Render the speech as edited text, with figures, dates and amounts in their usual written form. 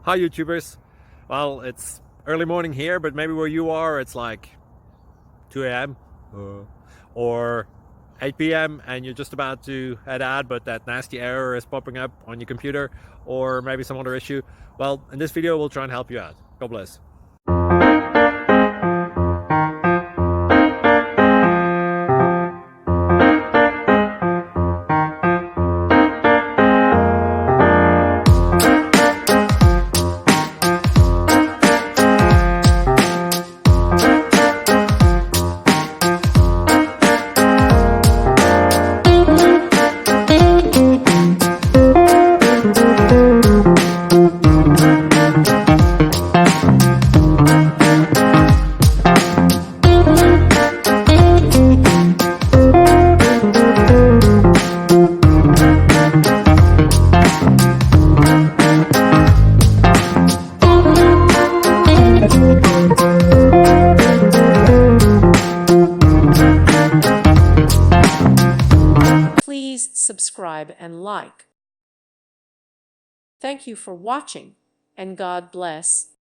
Hi YouTubers. Well, it's early morning here, but maybe where you are it's like 2 a.m. or 8 p.m. and you're just about to head out, but that nasty error is popping up on your computer, or maybe some other issue. Well, in this video we'll try and help you out. God bless. Please subscribe and like. Thank you for watching, and God bless.